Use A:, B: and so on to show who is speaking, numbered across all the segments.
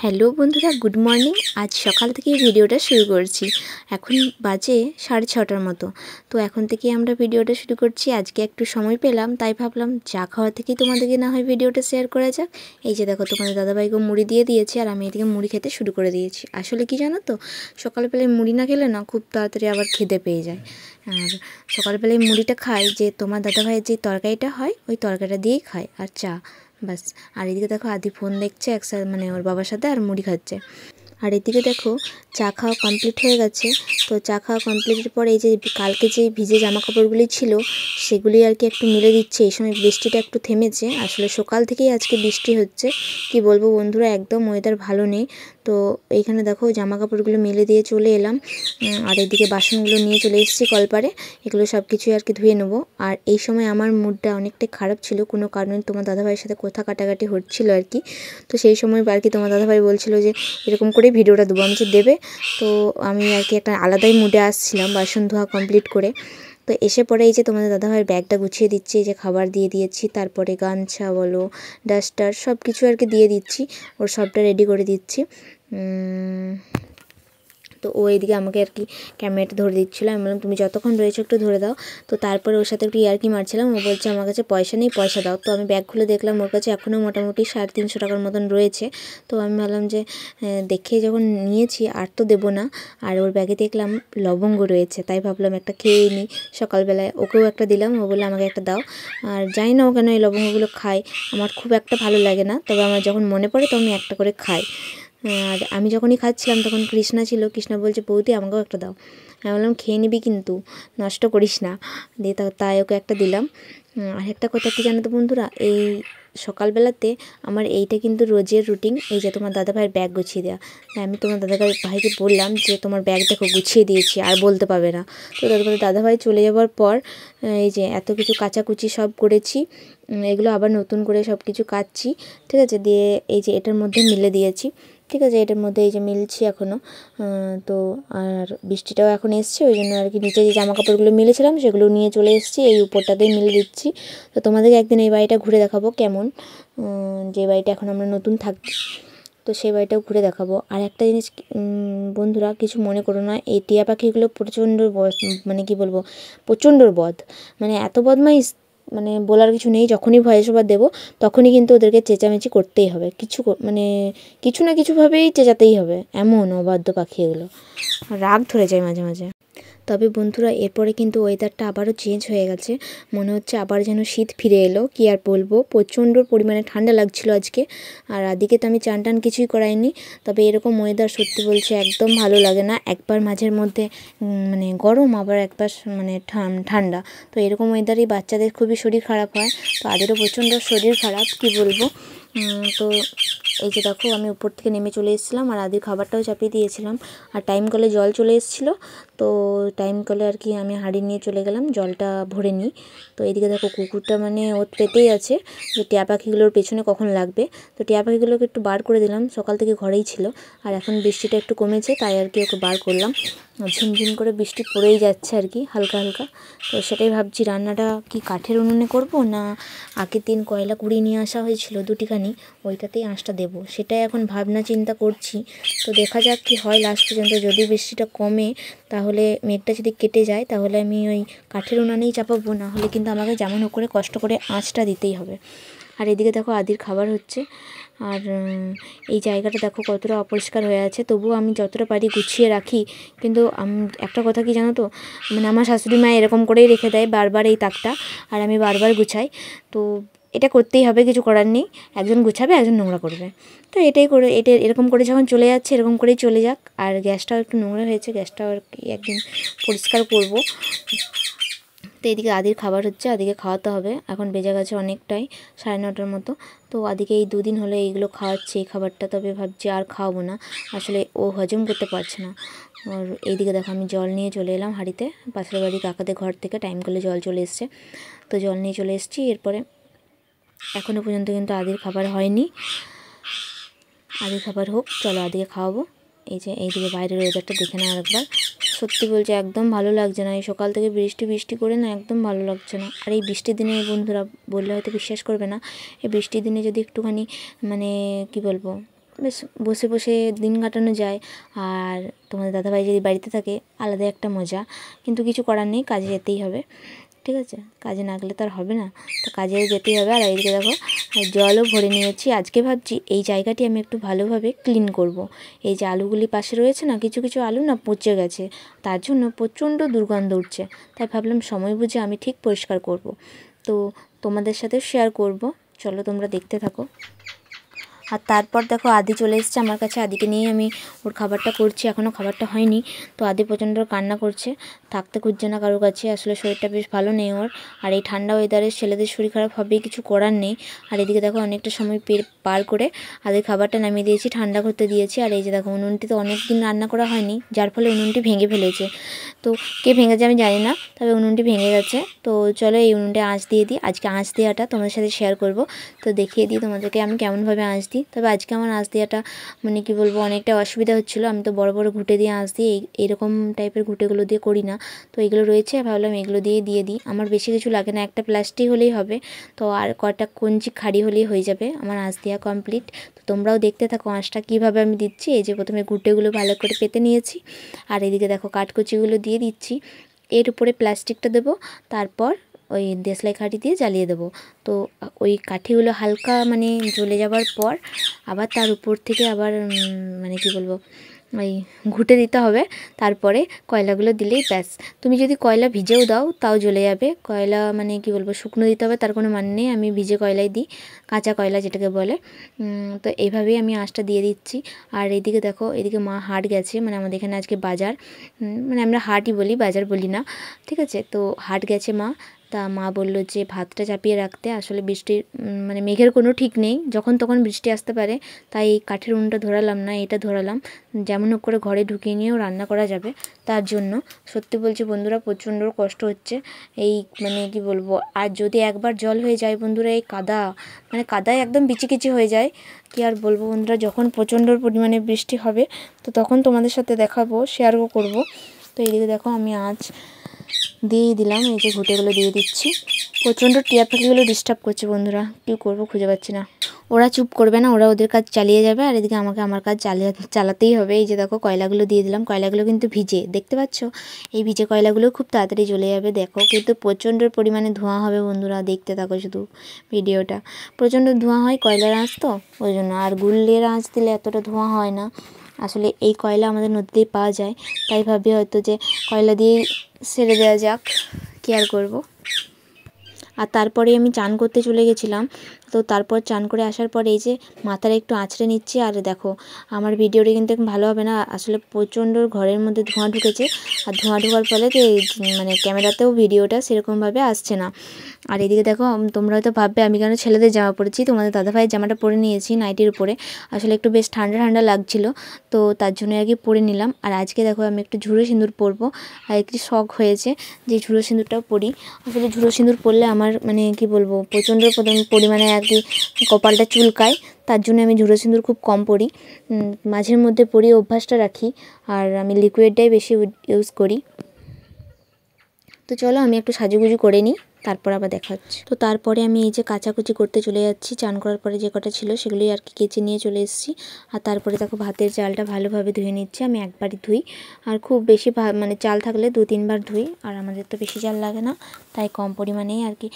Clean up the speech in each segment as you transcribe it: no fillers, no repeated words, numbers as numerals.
A: Hello বন্ধুরা, good morning. আজ সকাল থেকে ভিডিওটা শুরু করছি। এখন বাজে 6:30টার মতো। তো এখন থেকে আমরা ভিডিওটা শুরু করছি। আজকে একটু সময় পেলাম, তাই ভাবলাম চা খাওয়া থেকেই তোমাদেরকে না হয় ভিডিওটা শেয়ার করা যাক। এই যে দেখো, তোমাদের দাদাভাইকে মুড়ি দিয়ে দিয়েছি আর আমি এদিকে মুড়ি খেতে শুরু করে দিয়েছি। আসলে কি জানো তো, সকালবেলায় মুড়ি না খেলে না খুব তাড়াতাড়ি আবার খিদে পেয়ে যায়। আর সকালবেলায় মুড়িটা খাই যে তোমার দাদাভাইয়ের যে তরকারিটা হয় ওই তরকারিটা দিয়েই খায়, আর চা, বাস। আর এদিকে দেখো আদি ফোন দেখছে একসাথে, মানে ওর বাবার সাথে, আর মুড়ি খাচ্ছে। আর এদিকে দেখো চা খাওয়া কমপ্লিট হয়ে গেছে। তো চা খাওয়া কমপ্লিটের পরে এই যে কালকে যে ভিজে জামা কাপড়গুলি ছিল সেগুলি আর কি একটু মেলে দিচ্ছে। এই সময় বৃষ্টিটা একটু থেমেছে। আসলে সকাল থেকেই আজকে বৃষ্টি হচ্ছে, কি বলবো বন্ধুরা, একদম ওয়েদার ভালো নেই। তো এইখানে দেখো জামা কাপড়গুলো মেলে দিয়ে চলে এলাম। আর এদিকে বাসনগুলো নিয়ে চলে এসেছি কলপারে। এগুলো সব কিছুই আর কি ধুয়ে নেবো। আর এই সময় আমার মুডটা অনেকটাই খারাপ ছিল, কোনো কারণে তোমার দাদাভাইয়ের সাথে কথা কাটাকাটি হচ্ছিলো আর কি। তো সেই সময় আর কি তোমার দাদাভাই বলছিল যে এরকম করে ভিডিওটা দেবো, আমি যে দেবে। তো আমি আর কি একটা আলাদাই মুডে আসছিলাম বাসন ধোয়া কমপ্লিট করে। তো এসে পরে এই যে তোমাদের দাদাভাইয়ের ব্যাগটা গুছিয়ে দিচ্ছি, এই যে খাবার দিয়ে দিয়েছি, তারপরে গামছা বলো, ডাস্টার, সব কিছু আর কি দিয়ে দিচ্ছি, ওর সবটা রেডি করে দিচ্ছি। তো ও এদিকে আমাকে আর কি ক্যামেরাটা ধরে দিচ্ছিলো। আমি বললাম তুমি যতক্ষণ রয়েছো একটু ধরে দাও। তো তারপরে ওর সাথে একটু ইয়ার্কি মারছিলাম। ও বলছে আমার কাছে পয়সা নেই, পয়সা দাও। তো আমি ব্যাগ খুলে দেখলাম ওর কাছে এখনও মোটামুটি 350 টাকার মতন রয়েছে। তো আমি ভাবলাম যে দেখে যখন নিয়েছি আর তো দেবো না। আর ওর ব্যাগে দেখলাম লবঙ্গ রয়েছে, তাই ভাবলাম একটা খেয়ে নিই সকালবেলায়। ওকেও একটা দিলাম, ও বললো আমাকে একটা দাও। আর জানি না ও কেন এই লবঙ্গগুলো খাই, আমার খুব একটা ভালো লাগে না, তবে আমার যখন মনে পড়ে তো আমি একটা করে খাই। আর আমি যখনই খাচ্ছিলাম তখন কৃষ্ণা ছিল, কৃষ্ণা বলছে বৌদি আমাকেও একটা দাও। আমি বললাম খেয়ে নিবি কিন্তু নষ্ট করিস না, দিয়ে তাই ওকে একটা দিলাম। আর একটা কথা কি জানো তো বন্ধুরা, এই সকালবেলাতে আমার এইটা কিন্তু রোজের রুটিন, এই যে তোমার দাদাভাইয়ের ব্যাগ গুছিয়ে দেওয়া। আমি তোমার ভাইকে বললাম যে তোমার ব্যাগ দেখো গুছিয়ে দিয়েছি, আর বলতে পারবে না। তো তারপরে দাদাভাই চলে যাওয়ার পর এই যে এত কিছু কাচাকুচি সব করেছি, এগুলো আবার নতুন করে সব কিছু কাচ্ছি, ঠিক আছে। দিয়ে এই যে এটার মধ্যে মিলে দিয়েছি, ঠিক আছে। এটার মধ্যে এই যে মিলছি এখনও। তো আর বৃষ্টিটাও এখন এসছে, ওই জন্য আর কি নিচে যে জামা কাপড়গুলো মিলেছিলাম সেগুলো নিয়ে চলে এসেছি, এই উপরটাতেই মিলে দিচ্ছি। তো তোমাদেরকে একদিন এই বাড়িটা ঘুরে দেখাবো কেমন, যে বাড়িটা এখন আমরা নতুন থাকি, তো সেই বাড়িটাও ঘুরে দেখাবো। আর একটা জিনিস বন্ধুরা, কিছু মনে করো না, এই টিয়া পাখিগুলো প্রচণ্ড মানে কি বলবো, প্রচণ্ড বদ, মানে এত বদমাইশ, মানে বলার কিছু নেই। যখনই ভয়েস ওভার দেবো তখনই কিন্তু ওদেরকে চেঁচামেচি করতেই হবে, মানে কিছু না কিছুভাবেই চেঁচাতেই হবে, এমন অবাধ্য পাখি এগুলো, রাগ ধরে যায় মাঝে মাঝে। তবে বন্ধুরা এরপরে কিন্তু ওয়েদারটা আবারও চেঞ্জ হয়ে গেছে, মনে হচ্ছে আবার যেন শীত ফিরে এলো। কি আর বলবো, প্রচণ্ড পরিমাণে ঠান্ডা লাগছিল আজকে। আর আদিকে তো আমি চান টান কিছুই করাইনি। তবে এরকম ওয়েদার সত্যি বলছে একদম ভালো লাগে না। একবার মাঝের মধ্যে মানে গরম, আবার একবার মানে ঠান্ডা। তো এরকম ওয়েদারেই বাচ্চাদের খুবই শরীর খারাপ হয়। তো আদেরও প্রচণ্ড শরীর খারাপ, কি বলবো। তো এই যে দেখো আমি উপর থেকে নেমে চলে এসেছিলাম, আর আদির খাবারটাও চাপিয়ে দিয়েছিলাম। আর টাইম কলে জল চলে এসেছিলো, তো টাইম কলে আর কি আমি হাঁড়ি নিয়ে চলে গেলাম জলটা ভরে নিই। তো এইদিকে দেখো কুকুরটা মানে ওর পেতেই আছে যে টিয়া পাখিগুলোর পেছনে কখন লাগবে। তো টিয়া পাখিগুলোকে একটু বার করে দিলাম, সকাল থেকে ঘরেই ছিল, আর এখন বৃষ্টিটা একটু কমেছে তাই আর কি ওকে বার করলাম। ঝিমঝিম করে বৃষ্টি পড়েই যাচ্ছে আর কি হালকা হালকা। তো সেটাই ভাবছি রান্নাটা কি কাঠের উনুনে করব, না আগের দিন কয়লা কুড়িয়ে নিয়ে আসা হয়েছিল দুটিখানি, ওইটাতেই আঁচটা দেবো, সেটাই এখন ভাবনা চিন্তা করছি। তো দেখা যাক কি হয় লাস্ট পর্যন্ত। যদি বৃষ্টিটা কমে, তাহলে মেঘটা যদি কেটে যায়, তাহলে আমি ওই কাঠের উনানেই চাপাবো, না হলে কিন্তু আমাকে যেমন হোক করে কষ্ট করে আঁচটা দিতেই হবে। আর এদিকে দেখো আদির খাবার হচ্ছে। আর এই জায়গাটা দেখো কতটা অপরিষ্কার হয়ে আছে, তবুও আমি যতটা পারি গুছিয়ে রাখি। কিন্তু একটা কথা কি জানো তো, মানে আমার শাশুড়ি মা এরকম করেই রেখে দেয় বারবার এই তাকটা, আর আমি বারবার গুছাই। তো এটা করতেই হবে, কিছু করার নেই, একজন গুছাবে একজন নোংরা করবে। তো এটা এরকম করে যখন চলে যাচ্ছে এরকম করেই চলে যাক। আর গ্যাসটাও একটু নোংরা হয়েছে, গ্যাসটাও আর কি একদিন পরিষ্কার করব। তো এদিকে আদির খাবার হচ্ছে, আদিকে খাওয়াতে হবে। এখন বেজে গেছে অনেকটাই, 9:30টার মতো। তো আদিকে এই দুদিন হলে এইগুলো খাওয়াচ্ছে এই খাবারটা, তবে ভাবছি আর খাওয়াবো না, আসলে ও হজম করতে পারছে না। আর এইদিকে দেখো আমি জল নিয়ে চলে এলাম হাঁড়িতে, পাশের বাড়ি কাকাদের ঘর থেকে টাইম করলে জল চলে এসছে, তো জল নিয়ে চলে এসেছি। এরপরে এখনও পর্যন্ত কিন্তু আদির খাবার হয়নি, আদির খাবার হোক, চলো আদিকে খাওয়াবো। এই যে এইদিকে বাইরের ওয়েদারটা দেখে না আরেকবার, সত্যি বলছে একদম ভালো লাগছে না। এই সকাল থেকে বৃষ্টি বৃষ্টি করে না একদম ভালো লাগছে না। আর এই বৃষ্টির দিনে বন্ধুরা বললে হয়তো বিশ্বাস করবে না, এই বৃষ্টির দিনে যদি একটুখানি মানে কি বলবো, বেশ বসে বসে দিন কাটানো যায়। আর তোমাদের দাদাভাই যদি বাড়িতে থাকে আলাদা একটা মজা, কিন্তু কিছু করার নেই, কাজে যেতেই হবে, ঠিক আছে? কাজে না গেলে তো আর হবে না, তো কাজে যেতেই হবে। আর এইদিকে দেখো জলও ভরে নিয়েছি। আজকে ভাবছি এই জায়গাটি আমি একটু ভালোভাবে ক্লিন করব। এই যে আলুগুলি পাশে রয়েছে না, কিছু কিছু আলু না পচে গেছে, তার জন্য প্রচণ্ড দুর্গন্ধ উঠছে, তাই ভাবলাম সময় বুঝে আমি ঠিক পরিষ্কার করব। তো তোমাদের সাথে শেয়ার করব, চলো তোমরা দেখতে থাকো। আর তারপর দেখো আদি চলে এসেছে আমার কাছে, আদিকে নিয়ে আমি ওর খাবারটা করছি, এখনও খাবারটা হয়নি। তো আদি প্রচণ্ড কান্না করছে, থাকতে খুঁজছে না কারোর কাছে, আসলে শরীরটা বেশ ভালো নেই ওর। আর এই ঠান্ডা ওয়েদারে ছেলেদের শরীর খারাপ হবেই, কিছু করার নেই। আর এদিকে দেখো অনেকটা সময় পার করে আদির খাবারটা নামিয়ে দিয়েছি, ঠান্ডা করতে দিয়েছি। আর এই যে দেখো উনুনটি তো অনেক দিন রান্না করা হয়নি, যার ফলে উনুনটি ভেঙে ফেলেছে। তো কে ভেঙেছে আমি জানি না, তবে উনুনটি ভেঙে গেছে। তো চলো এই উনুনটা আঁচ দিয়ে দিই। আজকে আঁচ দেওয়াটা তোমাদের সাথে শেয়ার করব, তো দেখিয়ে দিই তোমাদেরকে আমি কেমনভাবে আঁচ দিই। তবে আজকে আমার আঁচ দেওয়াটা মানে কি বলবো, অনেকটা অসুবিধা হচ্ছিলো। আমি তো বড় বড় ঘুঁটে দিয়ে আঁচ দিই, এইরকম টাইপের ঘুঁটেগুলো দিয়ে করি না। তো এগুলো রয়েছে, ভাবলাম এগুলো দিয়ে দিই। আমার বেশি কিছু লাগে না, একটা প্লাস্টিক হলেই হবে, তো আর কটা কঞ্চি খাড়ি হলেই হয়ে যাবে আমার আঁচ দেওয়া কমপ্লিট। তো তোমরাও দেখতে থাকো আঁচটা কীভাবে আমি দিচ্ছি। এই যে প্রথমে ঘুঁটেগুলো ভালো করে পেতে নিয়েছি, আর এদিকে দেখো কাঠকুচিগুলো দিয়ে দিচ্ছি। এর উপরে প্লাস্টিকটা দেবো, তারপর ওই দেশলাই কাঠি দিয়ে জ্বালিয়ে দেবো। তো ওই কাঠিগুলো হালকা মানে জ্বলে যাওয়ার পর আবার তার উপর থেকে আবার মানে কি বলবো, ওই ঘুঁটে দিতে হবে। তারপরে কয়লাগুলো দিলেই ব্যাস। তুমি যদি কয়লা ভিজেও দাও তাও জ্বলে যাবে। কয়লা মানে কি বলবো, শুকনো দিতে হবে তার কোনো মানে নেই, আমি ভিজে কয়লাই দিই, কাঁচা কয়লা যেটাকে বলে। তো এইভাবেই আমি আঁচটা দিয়ে দিচ্ছি। আর এইদিকে দেখো, এদিকে মা হাট গেছে, মানে আমাদের এখানে আজকে বাজার, মানে আমরা হাটই বলি, বাজার বলি না, ঠিক আছে? তো হাট গেছে মা। তা মা বললো যে ভাতটা চাপিয়ে রাখতে, আসলে বৃষ্টির মানে মেঘের কোনো ঠিক নেই, যখন তখন বৃষ্টি আসতে পারে, তাই এই কাঠের উনুনটা ধরালাম না, এটা ধরালাম, যেমন হোক করে ঘরে ঢুকিয়ে নিয়েও রান্না করা যাবে তার জন্য। সত্যি বলছি বন্ধুরা, প্রচণ্ড কষ্ট হচ্ছে এই মানে কি বলবো। আর যদি একবার জল হয়ে যায় বন্ধুরা, এই কাদা মানে কাদায় একদম বিচিকিচি হয়ে যায়, কি আর বলবো বন্ধুরা। যখন প্রচণ্ড পরিমাণে বৃষ্টি হবে তো তখন তোমাদের সাথে দেখাবো, শেয়ারও করব। তো এইদিকে দেখো আমি আঁচ দিয়েই দিলাম, এই যে ঘুঁটেগুলো দিয়ে দিচ্ছি। প্রচণ্ড টিয়া পাখিগুলো ডিস্টার্ব করছে বন্ধুরা, কী করবো খুঁজে পাচ্ছি না। ওরা চুপ করবে না, ওরা ওদের কাজ চালিয়ে যাবে, আর এদিকে আমাকে আমার কাজ চালাতেই হবে। এই যে দেখো কয়লাগুলো দিয়ে দিলাম, কয়লাগুলো কিন্তু ভিজে, দেখতে পাচ্ছ? এই ভিজে কয়লাগুলো খুব তাড়াতাড়ি জ্বলে যাবে। দেখো কিন্তু প্রচণ্ড পরিমাণে ধোঁয়া হবে বন্ধুরা, দেখতে থাকো শুধু ভিডিওটা। প্রচণ্ড ধোঁয়া হয় কয়লার আঁচ তো, ওই জন্য। আর গুলের আঁচ দিলে এতটা ধোঁয়া হয় না। আসলে এই কয়লা আমাদের নদীতেই পাওয়া যায়, তাই ভাবি হয়তো যে কয়লা দিয়েই সেরে দেওয়া যাক, কী আর করবো। আর তারপরে আমি চান করতে চলে গেছিলাম। তো তারপর চান করে আসার পরে এই যে মাথাটা একটু আঁচড়ে নিচ্ছি। আর দেখো আমার ভিডিওটা কিন্তু ভালো হবে না, আসলে প্রচণ্ড ঘরের মধ্যে ধোঁয়া ঢুকেছে, আর ধোঁয়া ঢোকার ফলে মানে ক্যামেরাতেও ভিডিওটা সেরকমভাবে আসছে না। আর এদিকে দেখো তোমরা হয়তো ভাববে আমি কেন ছেলেদের জামা পরেছি, তোমাদের দাদাভাইয়ের জামাটা পরে নিয়েছি নাইটির উপরে, আসলে একটু বেশ ঠান্ডা ঠান্ডা লাগছিলো, তো তার জন্য আর কি পরে নিলাম। আর আজকে দেখো আমি একটু ঝুড়ো সিঁদুর পরবো, আর একটি শখ হয়েছে যে ঝুড়ো সিঁদুরটাও পরি। আসলে ঝুড়ো সিঁদুর পরলে আমার মানে কি বলবো, প্রচণ্ড পরিমাণে আর কি কপালটা চুলকায়, তার জন্য আমি ঝুড়ো সিঁদুর খুব কম পরি, মাঝের মধ্যে পরি, অভ্যাসটা রাখি। আর আমি লিকুইডটাই বেশি ইউজ করি। তো চলো আমি একটু সাজুগুজু করে নিই, তারপর আবার দেখা হচ্ছে। তো তারপরে আমি এই যে কাচাকুচি করতে চলে যাচ্ছি, চান করার পরে যে কটা ছিল সেগুলোই আর কি কেচে নিয়ে চলে এসেছি। আর তারপরে দেখো ভাতের চালটা ভালোভাবে ধুয়ে নিচ্ছি, আমি একবারই ধুই, আর খুব বেশি মানে চাল থাকলে 2-3 বার ধুই। আর আমাদের তো বেশি চাল লাগে না, তাই কম পরিমাণেই আর কি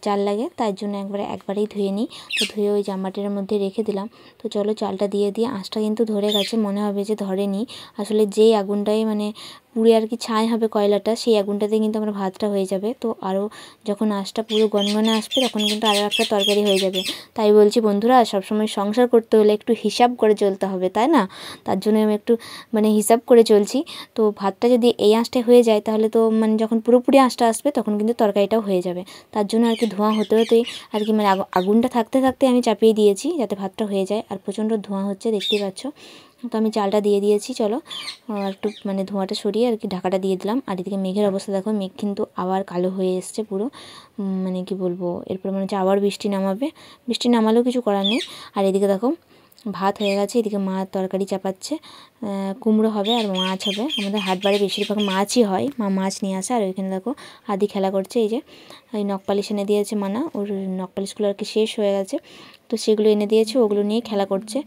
A: চাল লাগে, তাই জন্য একবারেই ধুয়ে নিই। তো ধুয়ে ওই জামাটির মধ্যে রেখে দিলাম। তো চলো চালটা দিয়ে আঁচটা কিন্তু ধরে গেছে, মনে হবে যে ধরেনি, আসলে যেই আগুনটাই মানে পুড়ে আর কি ছাই হবে কয়লাটা, সেই আগুনটাতে কিন্তু আমার ভাতটা হয়ে যাবে। তো আরও যখন আঁচটা পুরো গনগনে আসবে তখন কিন্তু আরও একটা তরকারি হয়ে যাবে। তাই বলছি বন্ধুরা, সবসময় সংসার করতে হলে একটু হিসাব করে চলতে হবে, তাই না? তার জন্য আমি একটু মানে হিসাব করে চলছি। তো ভাতটা যদি এই আঁচটায় হয়ে যায় তাহলে তো মানে যখন পুরোপুরি আঁচটা আসবে তখন কিন্তু তরকারিটাও হয়ে যাবে। তার জন্য আর কি ধোঁয়া হতে হতেই আর কি মানে আগুনটা থাকতে থাকতে আমি চাপিয়ে দিয়েছি যাতে ভাতটা হয়ে যায়। আর প্রচণ্ড ধোঁয়া হচ্ছে, দেখতেই পাচ্ছ। তো আমি চালটা দিয়ে দিয়েছি, চলো একটু মানে ধোঁয়াটা সরিয়ে আর কি ঢাকাটা দিয়ে দিলাম। আর এদিকে মেঘের অবস্থা দেখো, মেঘ কিন্তু আবার কালো হয়ে এসছে পুরো, মানে কি বলবো, এরপর মনে হচ্ছে আবার বৃষ্টি নামাবে, বৃষ্টি নামালেও কিছু করার নেই। আর এদিকে দেখো ভাত হয়ে গেছে, এদিকে মা তরকারি চাপাচ্ছে, কুমড়ো হবে আর মাছ হবে। আমাদের হাটবারে বেশিরভাগ মাছই হয়, মা মাছ নিয়ে আসে। আর ওইখানে দেখো আদি খেলা করছে, এই যে এই নখপালিশ এনে দিয়েছে মানা, ওর নখপালিশগুলো আর কি শেষ হয়ে গেছে, তো সেগুলো এনে দিয়েছে, ওগুলো নিয়ে খেলা করছে।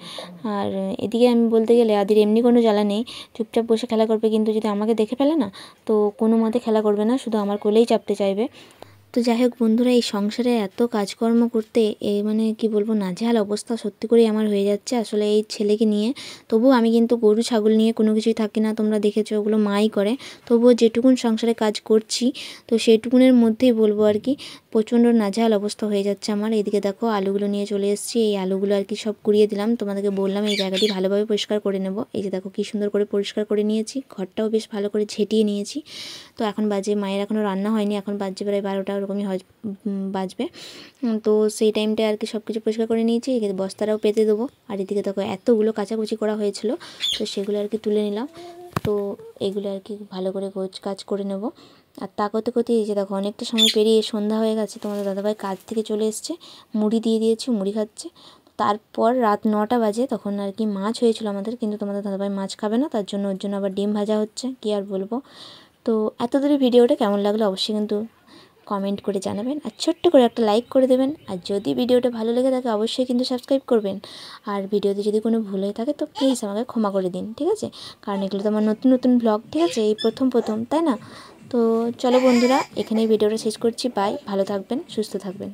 A: আর এদিকে আমি বলতে গেলে আদির এমনি কোনো জ্বালা নেই, চুপচাপ বসে খেলা করবে, কিন্তু যদি আমাকে দেখে ফেলে না তো কোনো মতে খেলা করবে না, শুধু আমার কোলেই চাপতে চাইবে। তো যাই হোক বন্ধুরা, এই সংসারে এত কাজকর্ম করতে মানে কি বলবো, নাজেহাল অবস্থা সত্যি করেই আমার হয়ে যাচ্ছে আসলে এই ছেলেকে নিয়ে। তবুও আমি কিন্তু গরু ছাগল নিয়ে কোনো কিছুই থাকি না, তোমরা দেখেছো ওগুলো মাই করে। তবুও যেটুকুন সংসারে কাজ করছি তো সেইটুকুনের মধ্যেই বলবো আর কি প্রচণ্ড নাজেহাল অবস্থা হয়ে যাচ্ছে আমার। এদিকে দেখো আলুগুলো নিয়ে চলে এসেছি, এই আলুগুলো আর কি সব কুড়িয়ে দিলাম, তোমাদেরকে বললাম এই জায়গাটি ভালোভাবে পরিষ্কার করে নেব। এই যে দেখো কী সুন্দর করে পরিষ্কার করে নিয়েছি, ঘরটাও বেশ ভালো করে ঝেঁটিয়ে নিয়েছি। তো এখন বাজে, মায়ের এখনও রান্না হয়নি, এখন বাজে প্রায় 12টা ওরকমই বাজবে। তো সেই টাইমটায় আর কি সব কিছু পরিষ্কার করে নিয়েছি, এদিকে বস্তাটাও পেতে দেবো। আর এদিকে দেখো এতগুলো কাচাকুচি করা হয়েছিল, তো সেগুলো আর কি তুলে নিলাম। তো এগুলো আর কি ভালো করে কাজ করে নেব। আর তা করতে করতে এই যে দেখো অনেকটা সময় পেরিয়ে সন্ধ্যা হয়ে গেছে, তোমাদের দাদাভাই কাজ থেকে চলে এসছে, মুড়ি দিয়ে দিয়েছি, মুড়ি খাচ্ছে। তারপর রাত 9টা বাজে, তখন আর কি মাছ হয়েছিল আমাদের, কিন্তু তোমাদের দাদাভাই মাছ খাবে না, তার জন্য ওর জন্য আবার ডিম ভাজা হচ্ছে, কী আর বলবো। তো এত দূরে ভিডিওটা কেমন লাগলো অবশ্যই কিন্তু কমেন্ট করে জানাবেন, আর ছোট্ট করে একটা লাইক করে দেবেন। আর যদি ভিডিওটা ভালো লেগে থাকে অবশ্যই কিন্তু সাবস্ক্রাইব করবেন। আর ভিডিওতে যদি কোনো ভুল হয়ে থাকে তো প্লিজ আমাকে ক্ষমা করে দিন, ঠিক আছে? কারণ এগুলো তো আমার নতুন নতুন ব্লগ, ঠিক আছে, এই প্রথম তাই না? তো চলো বন্ধুরা, এখানেই ভিডিওটা শেষ করছি, বাই, ভালো থাকবেন, সুস্থ থাকবেন।